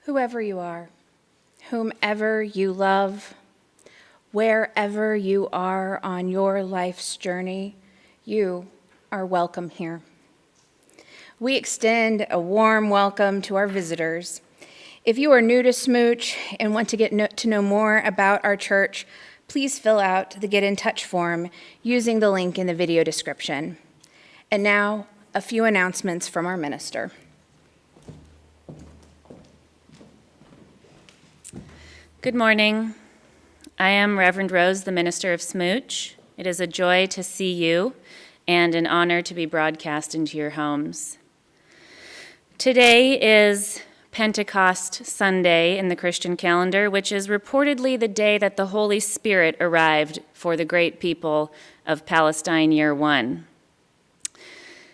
Whoever you are, whomever you love, wherever you are on your life's journey, you are welcome here. We extend a warm welcome to our visitors. If you are new to SMUUCh and want to get to know more about our church, please fill out the Get in Touch form using the link in the video description. And now, a few announcements from our minister. Good morning. I am Reverend Rose, the minister of SMUUCh. It is a joy to see you and an honor to be broadcast into your homes. Today is Pentecost Sunday in the Christian calendar, which is reportedly the day that the Holy Spirit arrived for the great people of Palestine year 1.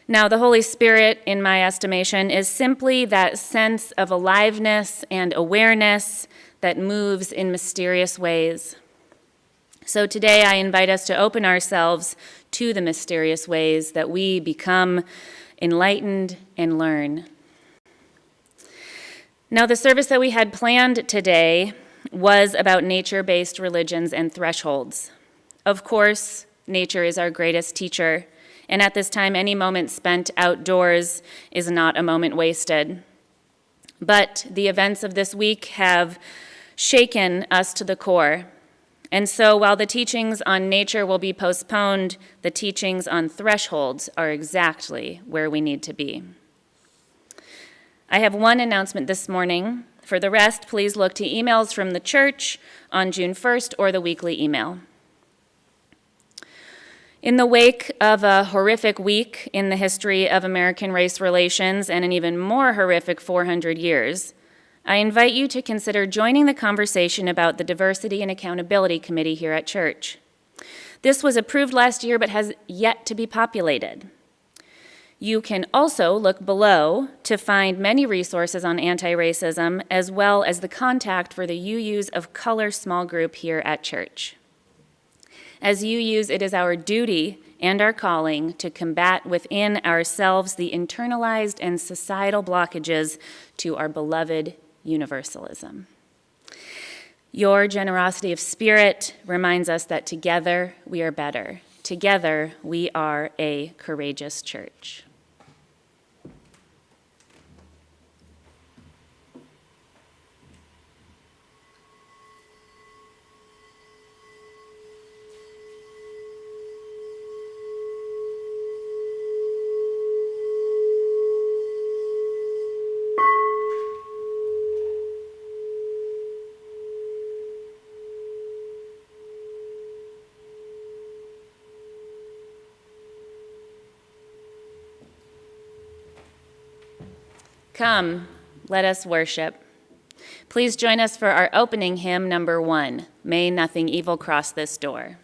Now, the Holy Spirit, in my estimation, is simply that sense of aliveness and awareness that moves in mysterious ways. So today I invite us to open ourselves to the mysterious ways that we become enlightened and learn. Now, the service that we had planned today was about nature-based religions and thresholds. Of course, nature is our greatest teacher, and at this time, any moment spent outdoors is not a moment wasted. But the events of this week have shaken us to the core. And so while the teachings on nature will be postponed, the teachings on thresholds are exactly where we need to be. I have one announcement this morning. For the rest, please look to emails from the church on June 1st or the weekly email. In the wake of a horrific week in the history of American race relations and an even more horrific 400 years, I invite you to consider joining the conversation about the Diversity and Accountability Committee here at church. This was approved last year but has yet to be populated. You can also look below to find many resources on anti-racism, as well as the contact for the UUs of Color small group here at church. As UUs, it is our duty and our calling to combat within ourselves the internalized and societal blockages to our beloved universalism. Your generosity of spirit reminds us that together we are better. Together we are a courageous church. Come, let us worship. Please join us for our opening hymn, number 1, May Nothing Evil Cross This Door.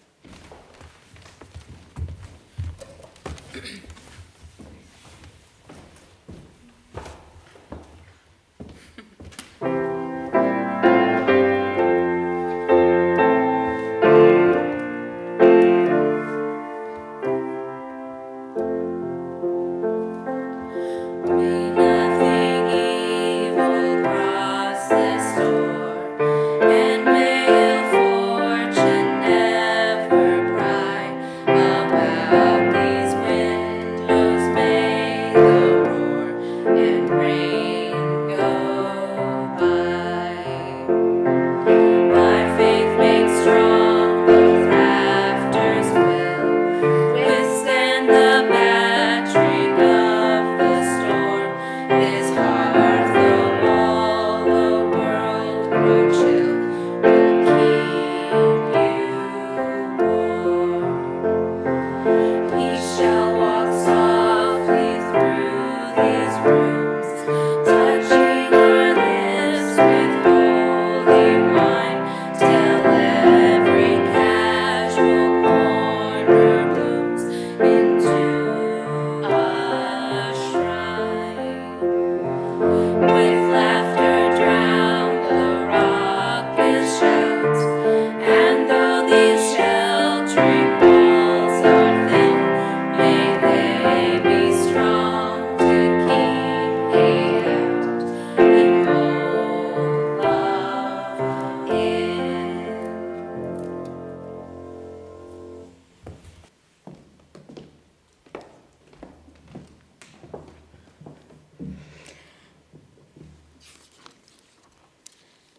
And may ill fortune never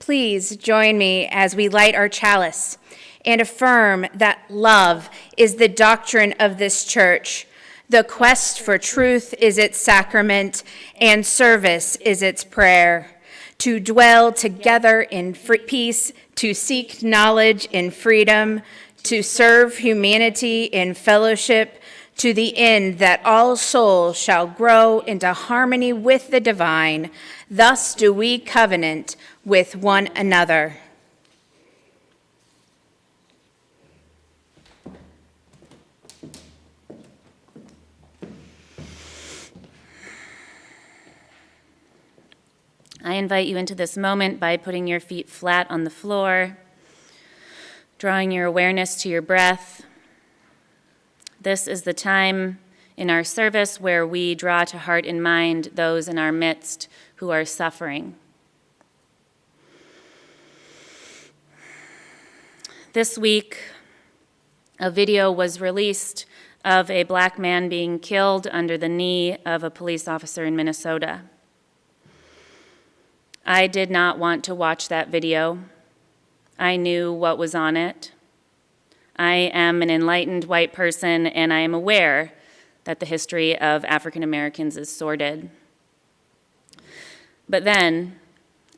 Please join me as we light our chalice and affirm that love is the doctrine of this church. The quest for truth is its sacrament, and service is its prayer. To dwell together in peace, to seek knowledge in freedom, to serve humanity in fellowship, to the end that all souls shall grow into harmony with the divine. Thus do we covenant with one another. I invite you into this moment by putting your feet flat on the floor, drawing your awareness to your breath. This is the time in our service where we draw to heart and mind those in our midst who are suffering. This week, a video was released of a black man being killed under the knee of a police officer in Minnesota. I did not want to watch that video. I knew what was on it. I am an enlightened white person, and I am aware that the history of African Americans is sordid. But then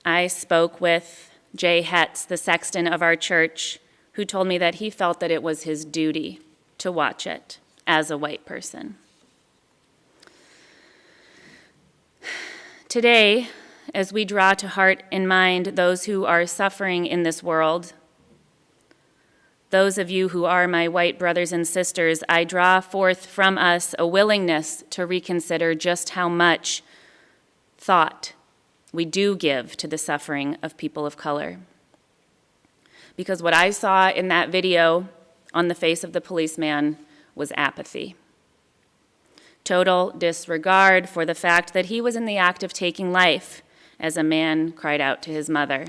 I spoke with Jay Hetz, the sexton of our church, who told me that he felt that it was his duty to watch it as a white person. Today, as we draw to heart and mind those who are suffering in this world, those of you who are my white brothers and sisters, I draw forth from us a willingness to reconsider just how much thought we do give to the suffering of people of color. Because what I saw in that video on the face of the policeman was apathy. Total disregard for the fact that he was in the act of taking life as a man cried out to his mother.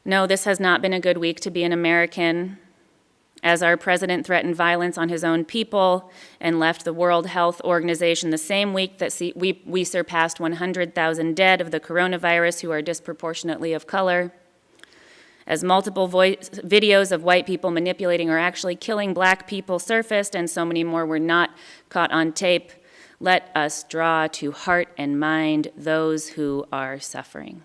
No, this has not been a good week to be an American, as our president threatened violence on his own people and left the World Health Organization the same week that we surpassed 100,000 dead of the coronavirus who are disproportionately of color. As multiple videos of white people manipulating or actually killing black people surfaced and so many more were not caught on tape, let us draw to heart and mind those who are suffering.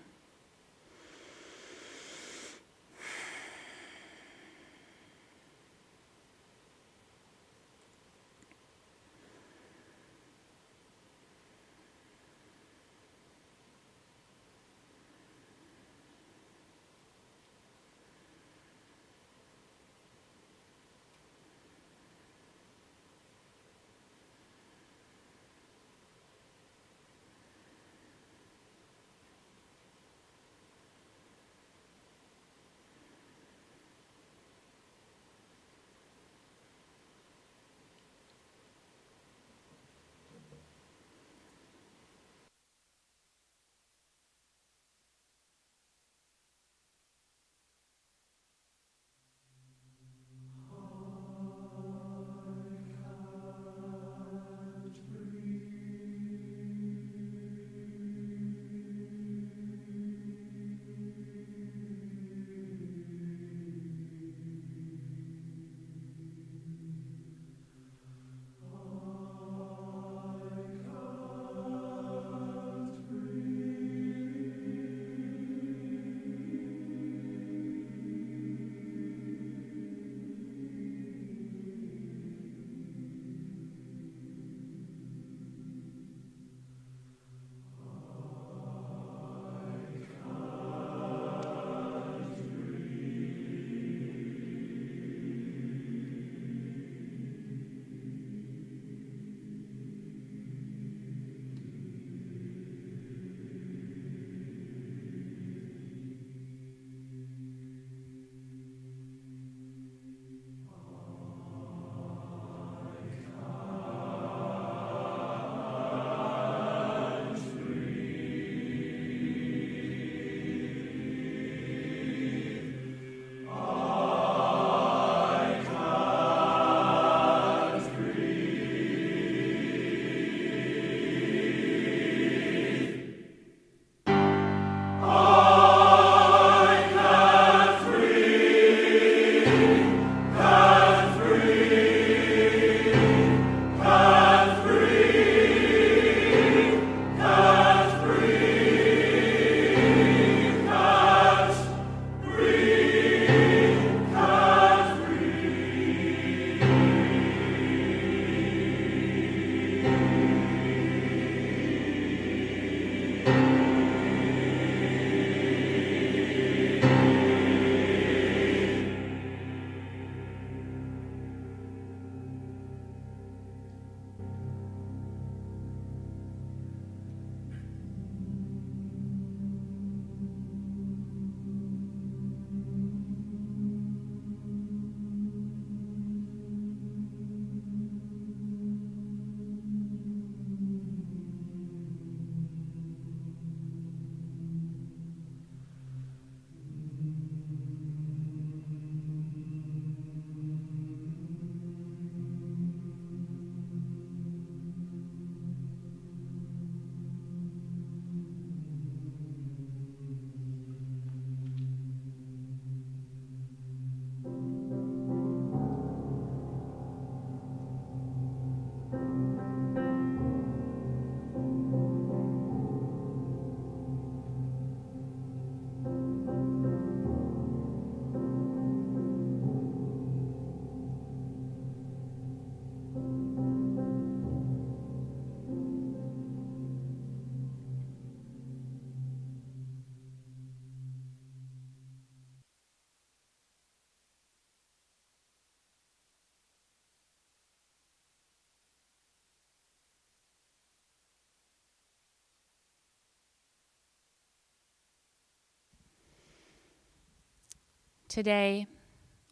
Today,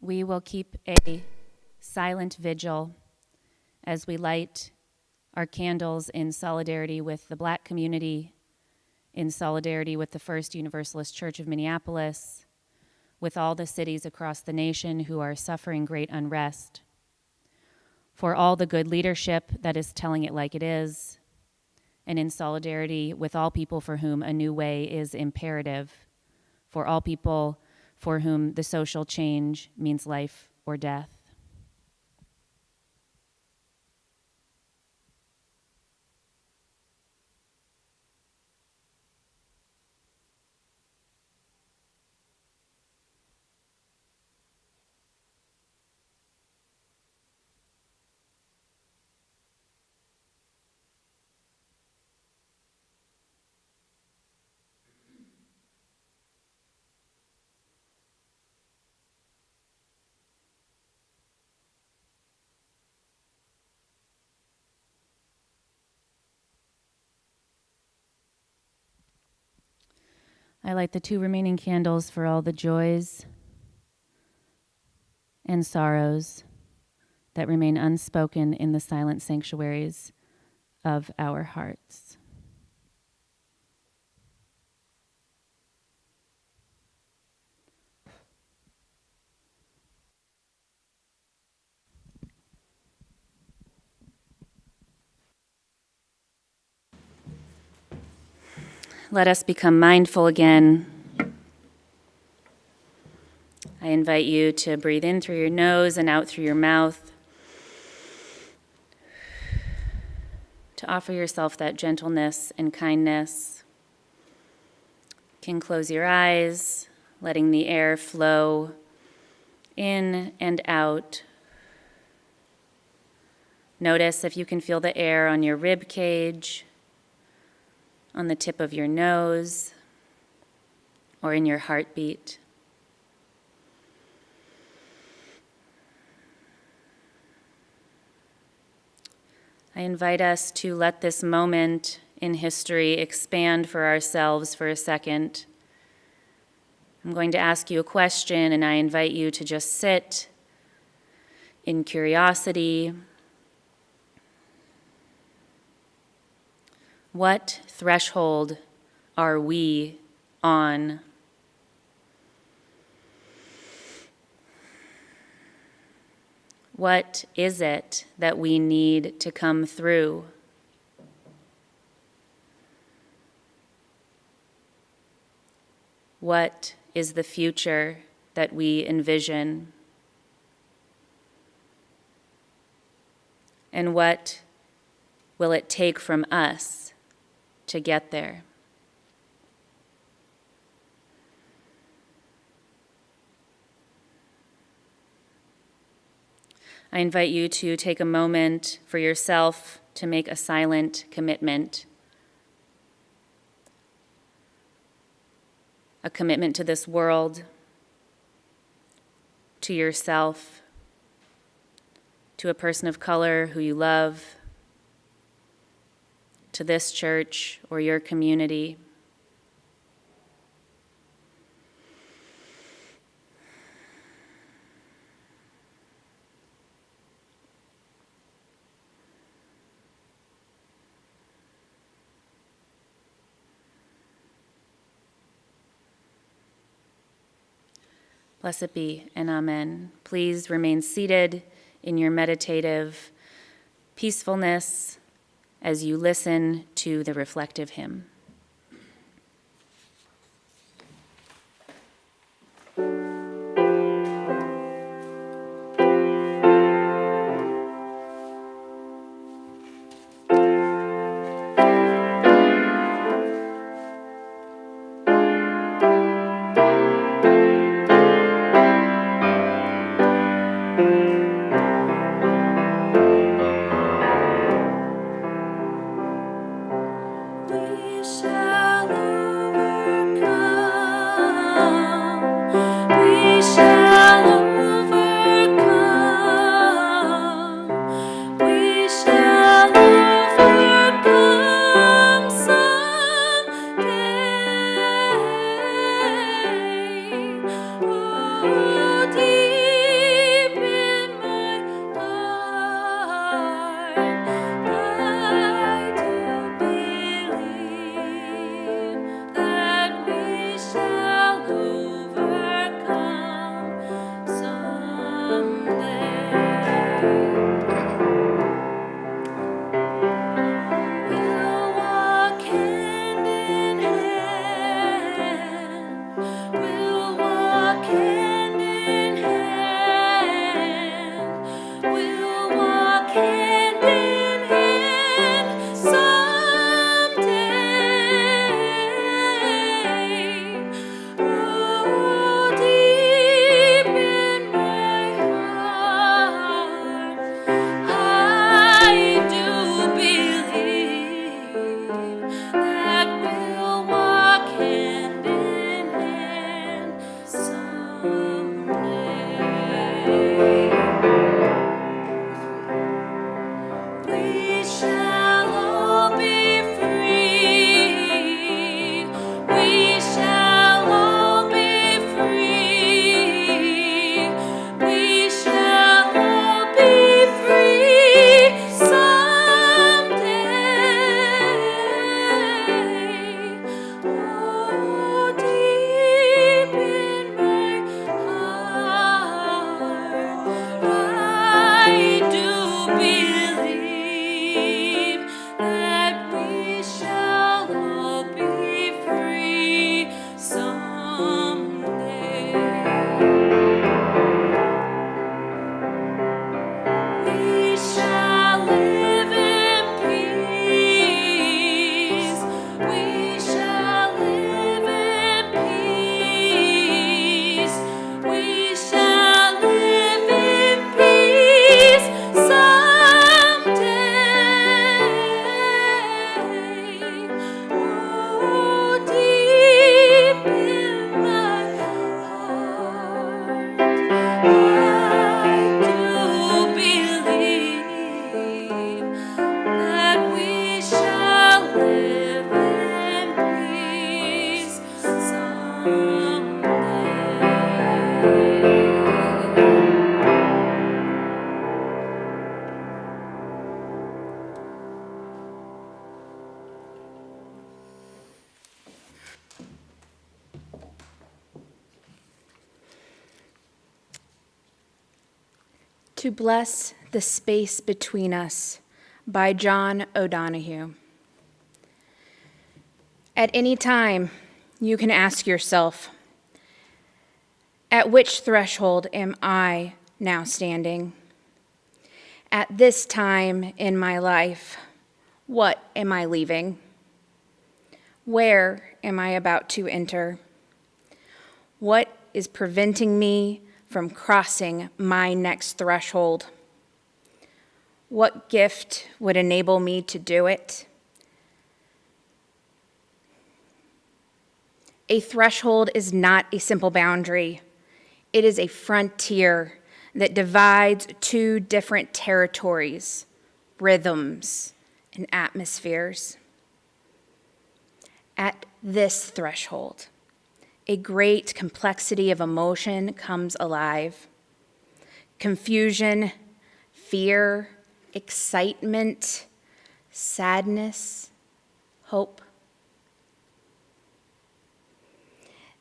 we will keep a silent vigil as we light our candles in solidarity with the Black community, in solidarity with the First Universalist Church of Minneapolis, with all the cities across the nation who are suffering great unrest, for all the good leadership that is telling it like it is, and in solidarity with all people for whom a new way is imperative, for all people for whom the social change means life or death. I light the 2 remaining candles for all the joys and sorrows that remain unspoken in the silent sanctuaries of our hearts. Let us become mindful again. I invite you to breathe in through your nose and out through your mouth, to offer yourself that gentleness and kindness. You can close your eyes, letting the air flow in and out. Notice if you can feel the air on your rib cage, on the tip of your nose, or in your heartbeat. I invite us to let this moment in history expand for ourselves for a second. I'm going to ask you a question, and I invite you to just sit in curiosity. What threshold are we on? What is it that we need to come through? What is the future that we envision? And what will it take from us to get there? I invite you to take a moment for yourself to make a silent commitment. A commitment to this world, to yourself, to a person of color who you love, to this church or your community. Blessed be, and amen. Please remain seated in your meditative peacefulness as you listen to the reflective hymn. We To Bless the Space Between Us by John O'Donohue. At any time, you can ask yourself, at which threshold am I now standing? At this time in my life, what am I leaving? Where am I about to enter? What is preventing me from crossing my next threshold? What gift would enable me to do it? A threshold is not a simple boundary. It is a frontier that divides two different territories, rhythms, and atmospheres. At this threshold, a great complexity of emotion comes alive. Confusion, fear, excitement, sadness, hope.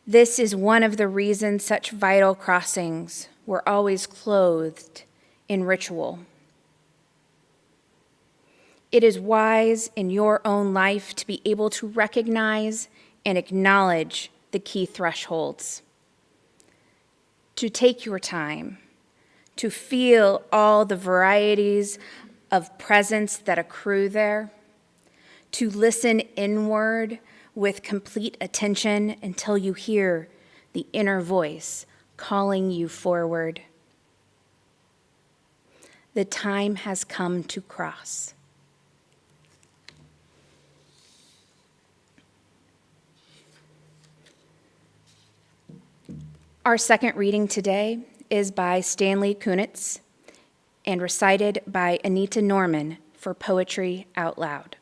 This is one of the reasons such vital crossings were always clothed in ritual. It is wise in your own life to be able to recognize and acknowledge the key thresholds, to take your time, to feel all the varieties of presence that accrue there, to listen inward with complete attention until you hear the inner voice calling you forward. The time has come to cross. Our second reading today is by Stanley Kunitz and recited by Anita Norman for Poetry Out Loud.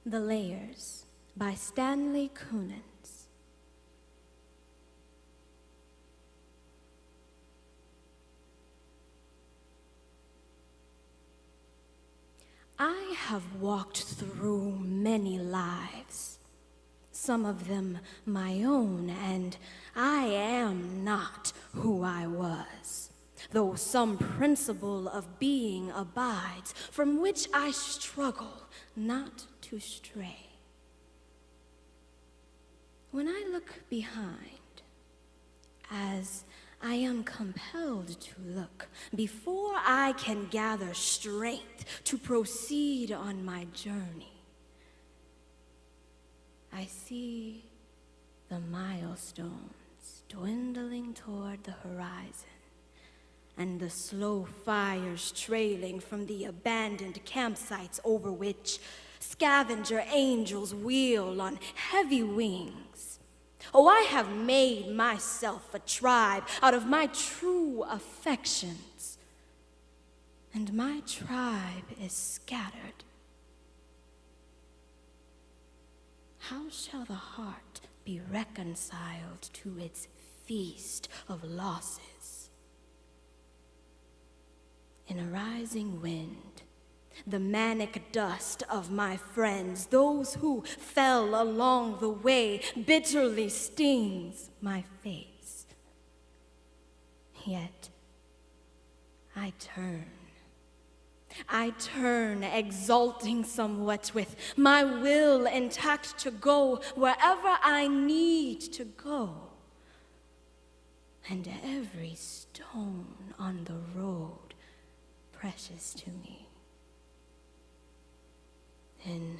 The Layers by Stanley Kunitz. I have walked through many lives, some of them my own, and I am not who I was, though some principle of being abides, from which I struggle not to stray. When I look behind, as I am compelled to look, before I can gather strength to proceed on my journey, I see the milestones dwindling toward the horizon, and the slow fires trailing from the abandoned campsites over which scavenger angels wheel on heavy wings. Oh, I have made myself a tribe out of my true affections, and my tribe is scattered. How shall the heart be reconciled to its feast of losses? In a rising wind, the manic dust of my friends, those who fell along the way, bitterly stings my face. Yet I turn, exulting somewhat, with my will intact to go wherever I need to go, and every stone on the road precious to me. In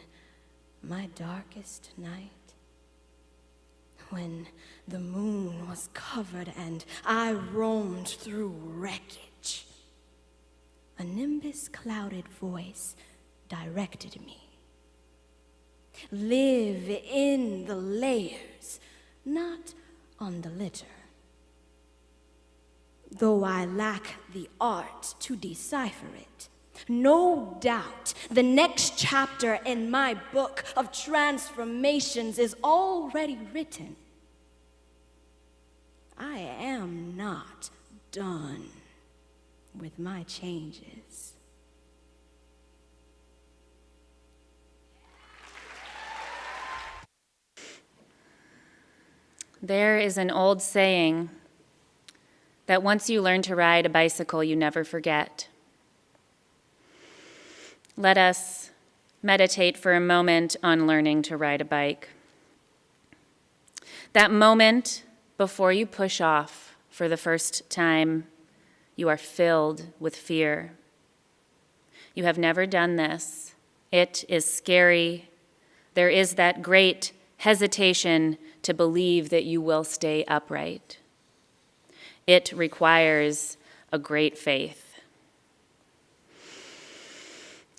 my darkest night, when the moon was covered and I roamed through wreckage, a nimbus-clouded voice directed me. Live in the layers, not on the litter. Though I lack the art to decipher it, no doubt the next chapter in my book of transformations is already written. I am not done with my changes. There is an old saying that once you learn to ride a bicycle, you never forget. Let us meditate for a moment on learning to ride a bike. That moment before you push off for the first time, you are filled with fear. You have never done this. It is scary. There is that great hesitation to believe that you will stay upright. It requires a great faith.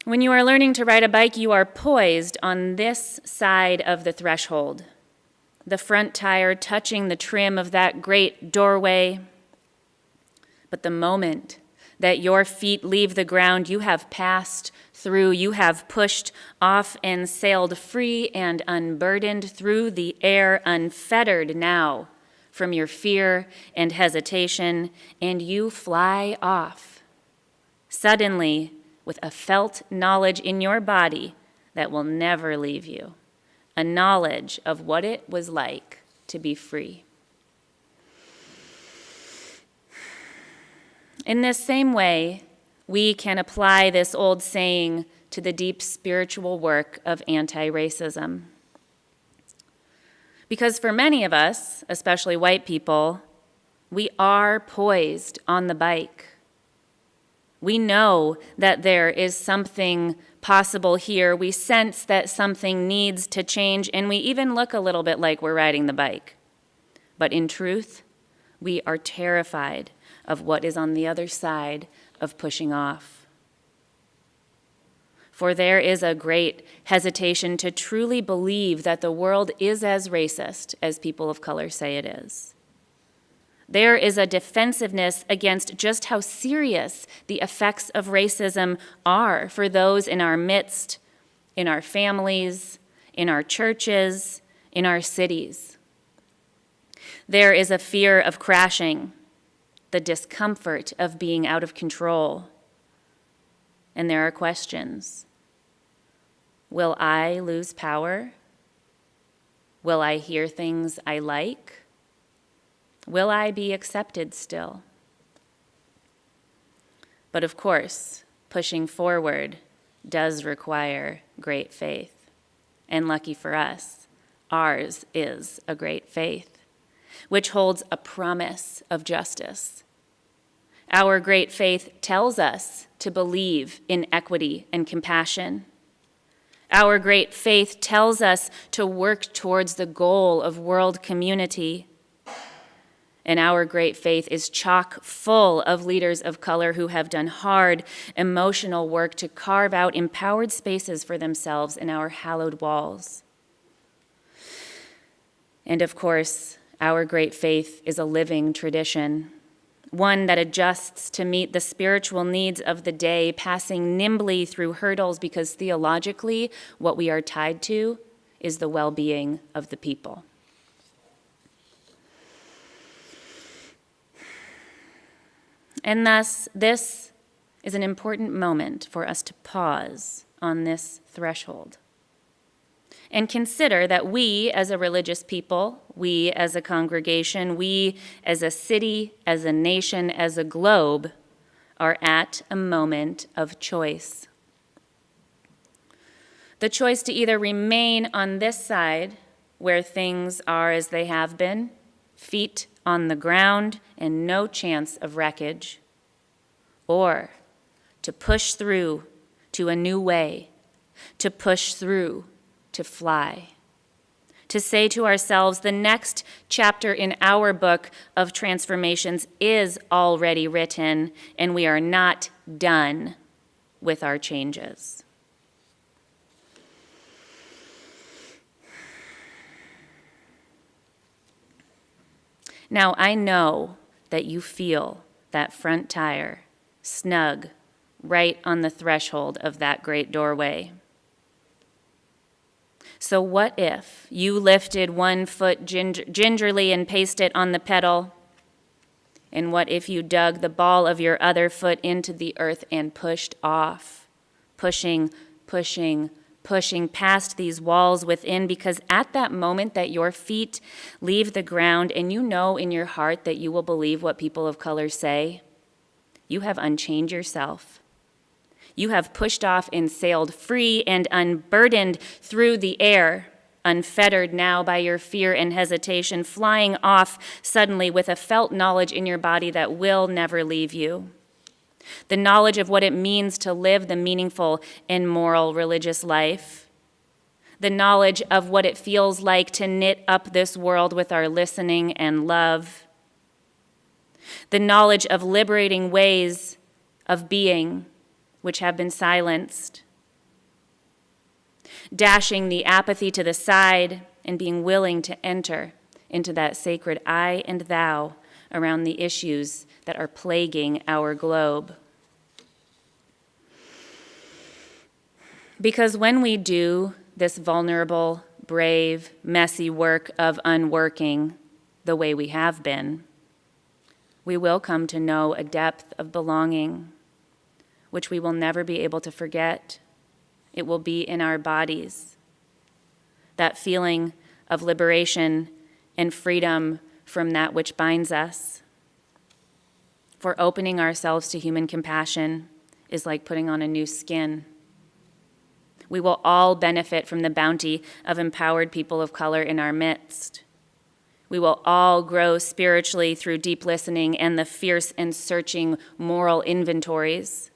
When you are learning to ride a bike, you are poised on this side of the threshold, the front tire touching the trim of that great doorway. But the moment that your feet leave the ground, you have passed through, you have pushed off and sailed free and unburdened through the air, unfettered now from your fear and hesitation, and you fly off, suddenly with a felt knowledge in your body that will never leave you, a knowledge of what it was like to be free. In this same way, we can apply this old saying to the deep spiritual work of anti-racism. Because for many of us, especially white people, we are poised on the bike. We know that there is something possible here. We sense that something needs to change, and we even look a little bit like we're riding the bike. But in truth, we are terrified of what is on the other side of pushing off. For there is a great hesitation to truly believe that the world is as racist as people of color say it is. There is a defensiveness against just how serious the effects of racism are for those in our midst, in our families, in our churches, in our cities. There is a fear of crashing, the discomfort of being out of control. And there are questions. Will I lose power? Will I hear things I like? Will I be accepted still? But of course, pushing forward does require great faith. And lucky for us, ours is a great faith, which holds a promise of justice. Our great faith tells us to believe in equity and compassion. Our great faith tells us to work towards the goal of world community. And our great faith is chock full of leaders of color who have done hard, emotional work to carve out empowered spaces for themselves in our hallowed walls. And of course, our great faith is a living tradition, one that adjusts to meet the spiritual needs of the day, passing nimbly through hurdles because theologically, what we are tied to is the well-being of the people. And thus, this is an important moment for us to pause on this threshold and consider that we as a religious people, we as a congregation, we as a city, as a nation, as a globe, are at a moment of choice. The choice to either remain on this side, where things are as they have been, feet on the ground and no chance of wreckage, or to push through to a new way, to push through to fly, to say to ourselves, the next chapter in our book of transformations is already written, and we are not done with our changes. Now, I know that you feel that front tire snug right on the threshold of that great doorway. So what if you lifted one foot gingerly and placed it on the pedal? And what if you dug the ball of your other foot into the earth and pushed off, pushing, pushing past these walls within, because at that moment that your feet leave the ground and you know in your heart that you will believe what people of color say, you have unchained yourself. You have pushed off and sailed free and unburdened through the air, unfettered now by your fear and hesitation, flying off suddenly with a felt knowledge in your body that will never leave you. The knowledge of what it means to live the meaningful and moral religious life. The knowledge of what it feels like to knit up this world with our listening and love. The knowledge of liberating ways of being which have been silenced. Dashing the apathy to the side and being willing to enter into that sacred I and thou around the issues that are plaguing our globe. Because when we do this vulnerable, brave, messy work of unworking the way we have been, we will come to know a depth of belonging, which we will never be able to forget. It will be in our bodies. That feeling of liberation and freedom from that which binds us. For opening ourselves to human compassion is like putting on a new skin. We will all benefit from the bounty of empowered people of color in our midst. We will all grow spiritually through deep listening and the fierce and searching moral inventories.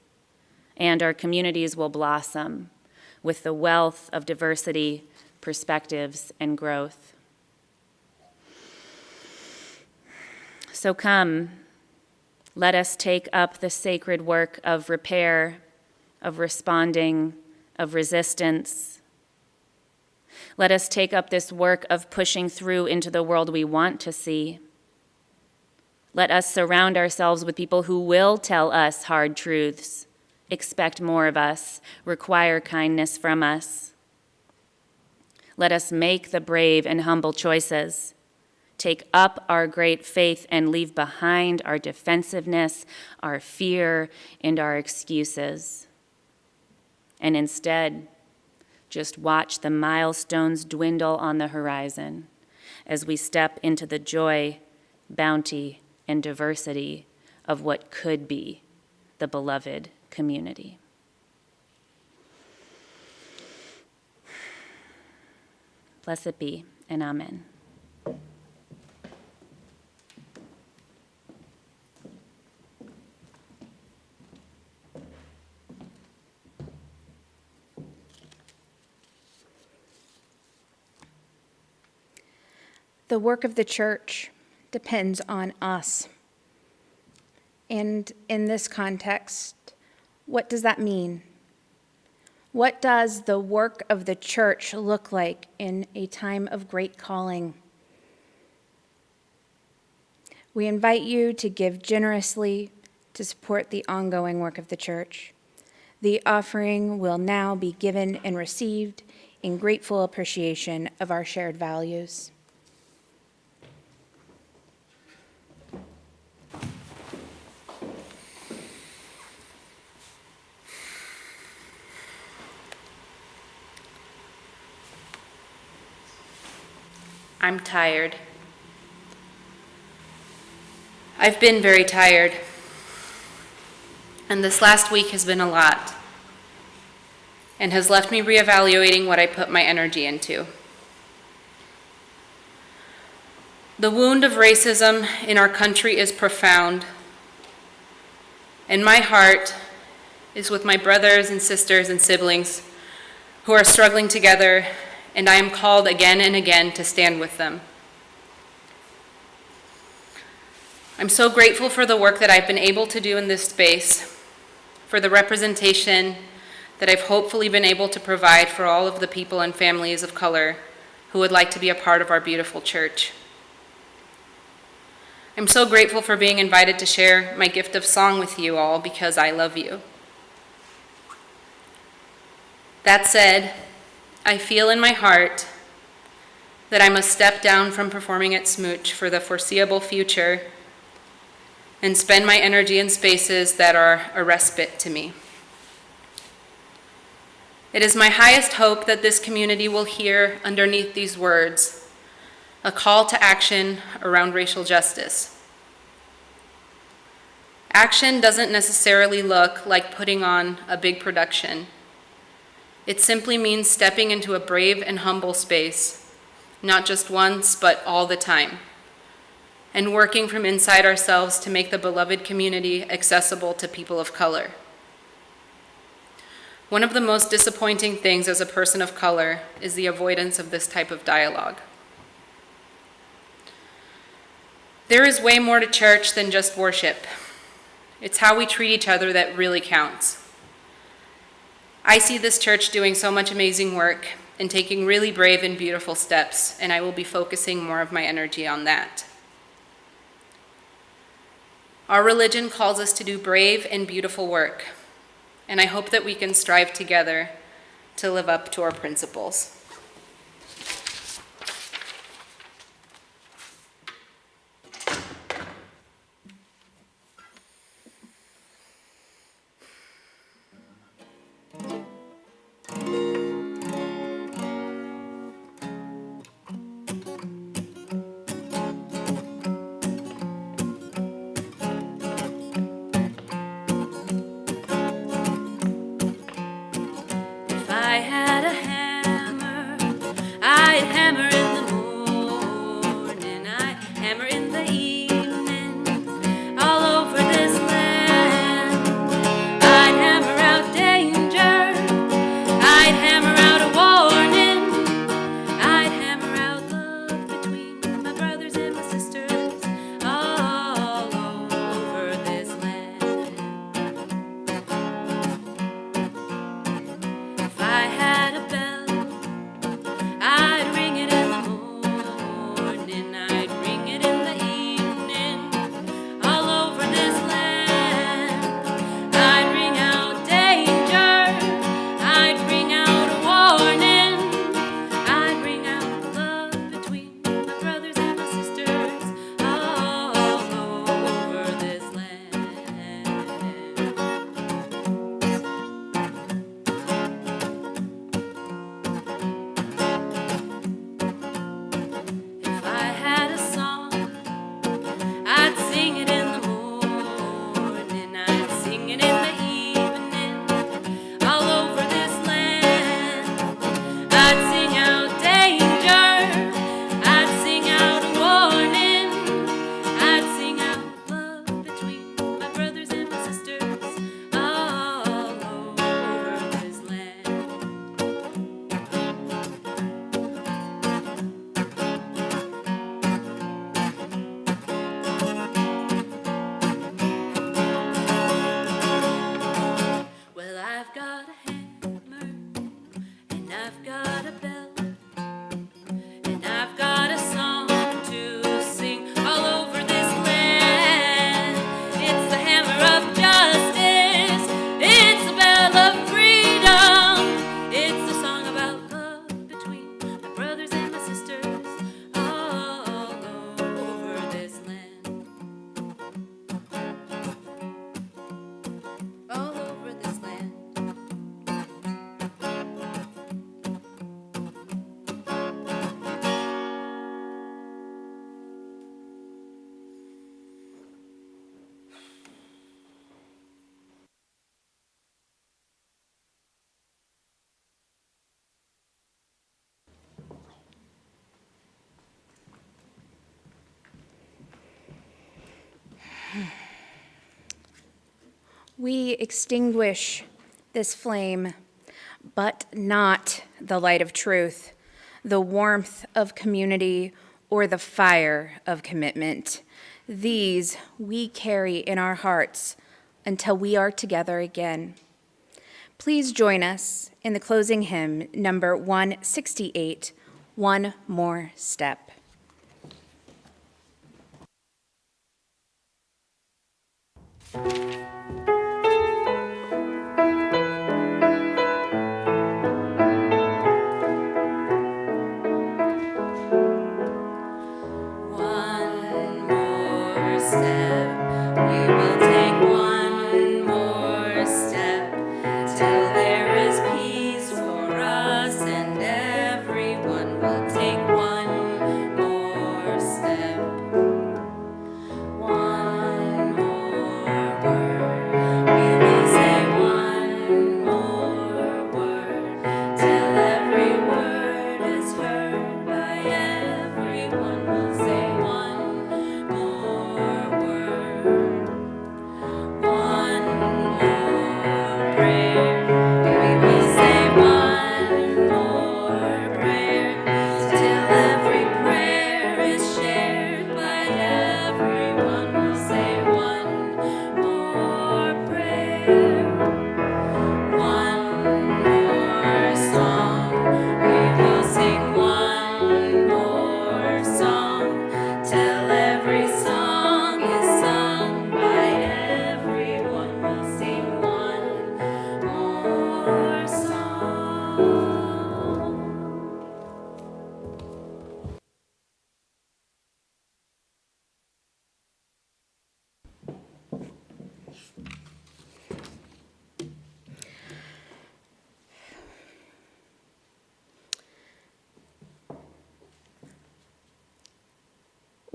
And our communities will blossom with the wealth of diversity, perspectives, and growth. So come, let us take up the sacred work of repair, of responding, of resistance. Let us take up this work of pushing through into the world we want to see. Let us surround ourselves with people who will tell us hard truths, expect more of us, require kindness from us. Let us make the brave and humble choices, take up our great faith and leave behind our defensiveness, our fear, and our excuses. And instead, just watch the milestones dwindle on the horizon as we step into the joy, bounty, and diversity of what could be the beloved community. Blessed be, and amen. The work of the church depends on us. And in this context, what does that mean? What does the work of the church look like in a time of great calling? We invite you to give generously to support the ongoing work of the church. The offering will now be given and received in grateful appreciation of our shared values. I'm tired. I've been very tired. And this last week has been a lot. And has left me reevaluating what I put my energy into. The wound of racism in our country is profound. And my heart is with my brothers and sisters and siblings who are struggling together, and I am called again and again to stand with them. I'm so grateful for the work that I've been able to do in this space, for the representation that I've hopefully been able to provide for all of the people and families of color who would like to be a part of our beautiful church. I'm so grateful for being invited to share my gift of song with you all because I love you. That said, I feel in my heart that I must step down from performing at SMUUCh for the foreseeable future and spend my energy in spaces that are a respite to me. It is my highest hope that this community will hear underneath these words a call to action around racial justice. Action doesn't necessarily look like putting on a big production. It simply means stepping into a brave and humble space, not just once, but all the time, and working from inside ourselves to make the beloved community accessible to people of color. One of the most disappointing things as a person of color is the avoidance of this type of dialogue. There is way more to church than just worship. It's how we treat each other that really counts. I see this church doing so much amazing work and taking really brave and beautiful steps, and I will be focusing more of my energy on that. Our religion calls us to do brave and beautiful work, and I hope that we can strive together to live up to our principles. We extinguish this flame, but not the light of truth, the warmth of community, or the fire of commitment. These we carry in our hearts until we are together again. Please join us in the closing hymn, number 168, One More Step. Till there is peace for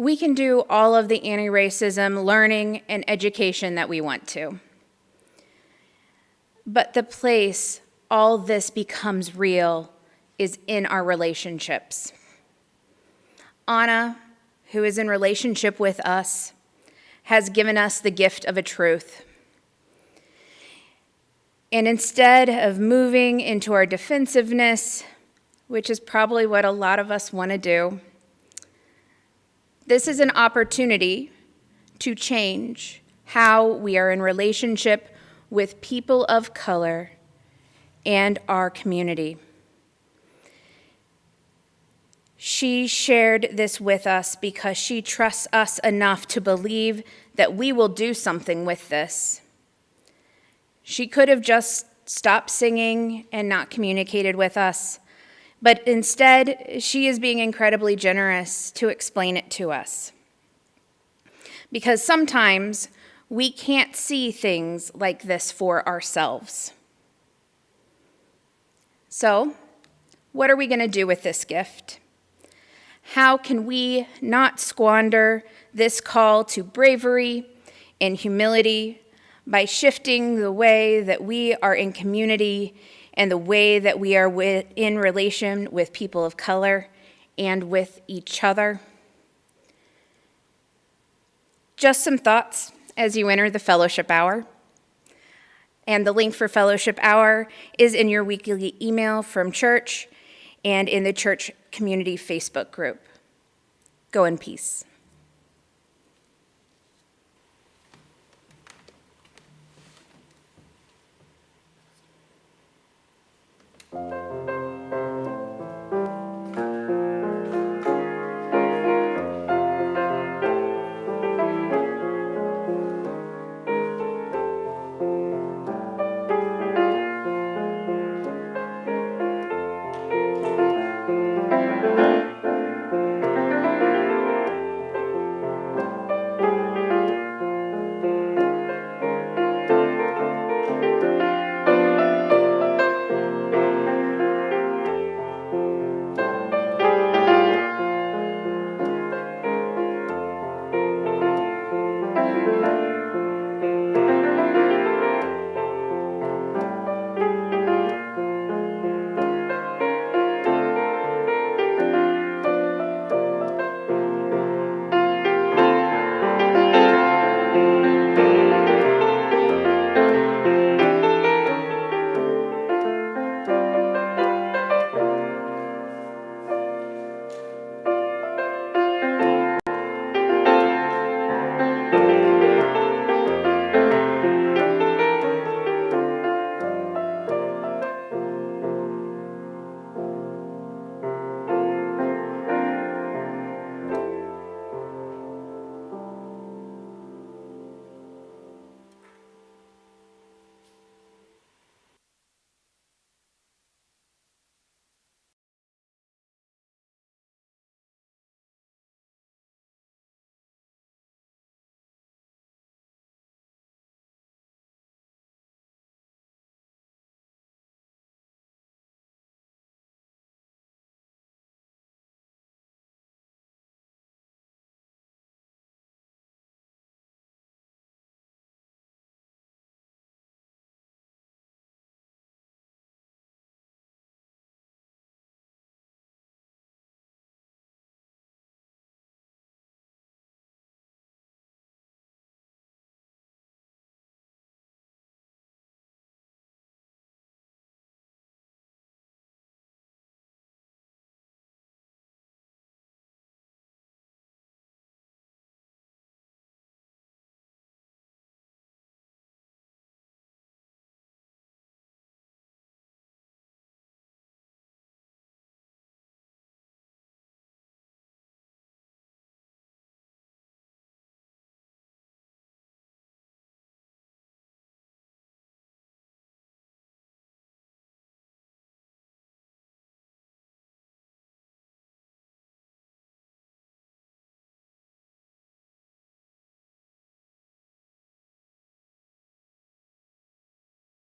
we can do all of the anti-racism learning and education that we want to. But the place all this becomes real is in our relationships. Anna, who is in relationship with us, has given us the gift of a truth. And instead of moving into our defensiveness, which is probably what a lot of us want to do, this is an opportunity to change how we are in relationship with people of color and our community. She shared this with us because she trusts us enough to believe that we will do something with this. She could have just stopped singing and not communicated with us, but instead, she is being incredibly generous to explain it to us. Because sometimes we can't see things like this for ourselves. So, what are we going to do with this gift? How can we not squander this call to bravery and humility by shifting the way that we are in community and the way that we are in relation with people of color and with each other? Just some thoughts as you enter the fellowship hour. And the link for fellowship hour is in your weekly email from church and in the church community Facebook group. Go in peace.